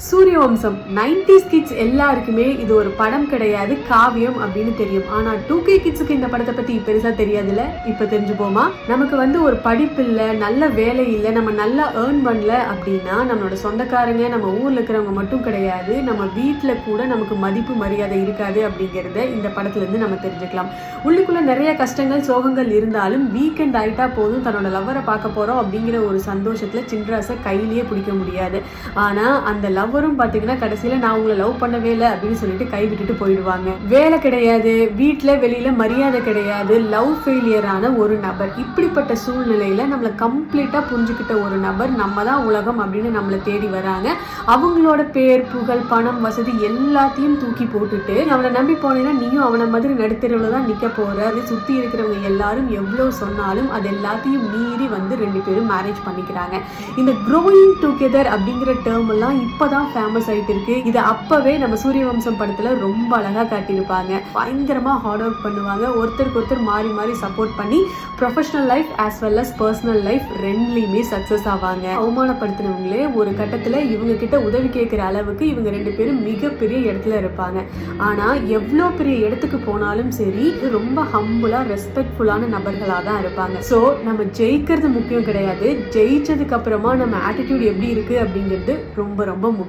Suryavamsam 90s kids எல்லாருக்குமே இது ஒரு படம் கிடையாது, காவியம் அப்படின்னு தெரியும். ஆனா 2K கிட்ஸுக்கு இந்த படத்தை பத்தி பெருசா தெரியாதுல்ல. இப்ப தெரிஞ்சுப்போமா? நமக்கு ஒரு படிப்பு இல்ல, நல்ல வேலை இல்ல, நம்ம நல்லா ஏர்ன் பண்ணல அப்படின்னா நம்மளோட சொந்தக்காரங்க, நம்ம ஊர்ல இருக்கிறவங்க மட்டும் கிடையாது, நம்ம வீட்டுல கூட நமக்கு மதிப்பு மரியாதை இருக்காது அப்படிங்கறத இந்த படத்துல இருந்து நம்ம தெரிஞ்சுக்கலாம். உள்ளுக்குள்ள நிறைய கஷ்டங்கள் சோகங்கள் இருந்தாலும் வீக்கெண்ட் ஆயிட்டா போதும் தன்னோட லவ்வரை பார்க்க போறோம் அப்படிங்கிற ஒரு சந்தோஷத்துல சின்ராசை கையிலேயே பிடிக்க முடியாது. ஆனா அந்த லவ்வரும் பாத்தீங்கன்னா கடைசியில நான் உங்களை லவ் பண்ணவே இல்லை அப்படின்னு சொல்லிட்டு கை விட்டுட்டு போயிடுவாங்க. வேலை கிடையாது, வீட்டுல வெளியில மரியாதை கிடையாது, லவ் ஃபெயிலியரான ஒரு நபர். இப்படிப்பட்ட சூழ்நிலையில நம்மளை கம்ப்ளீட்டா புரிஞ்சுக்கிட்ட ஒரு நபர் நம்ம தான் உலகம் அப்படின்னு நம்மளை தேடி வராங்க. அவங்களோட பேர் புகழ் பணம் வசதி எல்லாத்தையும் தூக்கி போட்டுட்டு அவனை நம்பி போனேன்னா நீயும் அவனை மாதிரி நடுத்தரவுல தான் நிக்க போற. அது சுத்தி இருக்கிறவங்க எல்லாரும் எவ்வளவு சொன்னாலும் அது எல்லாத்தையும் மீறி ரெண்டு பேரும் மேரேஜ் பண்ணிக்கிறாங்க. இந்த க்ரோயிங் டுகெதர் அப்படிங்கிற டேர்ம் எல்லாம் இப்பதான் ஃபேமஸ் ஆயிட்டு இருக்கு. இது அப்பவே நம்ம சூரியவம்சம் படத்துல ரொம்ப அழகா காட்டியிருப்பாங்க. பயங்கரமா ஹார்ட் ஒர்க் பண்ணுவாங்க, ஒருத்தருக்கு ஒருத்தர் மாறி மாறி சப்போர்ட் பண்ணி professional life as well as personal life ரெண்டுலயுமே சக்சஸ் ஆவாங்க. அவமானப்படுத்தினவங்களே ஒரு கட்டத்துல இவங்க கிட்ட உதவி கேட்கிற அளவுக்கு இவங்க ரெண்டு பேரும் மிகப்பெரிய இடத்துல இருப்பாங்க. ஆனா எவ்வளவு பெரிய இடத்துக்கு போனாலும் சரி ரொம்ப ஹம்புலா ரெஸ்பெக்ட்ஃபுல்லான நபர்களா தான் இருப்பாங்க. சோ நம்ம ஜெயிக்கிறது முக்கியம் கிடையாது, ஜெயிச்சதுக்கு அப்புறமா நம்ம ஆட்டிடியூட் எப்படி இருக்கு அப்படிங்கிறது ரொம்ப ரொம்ப முக்கியம்.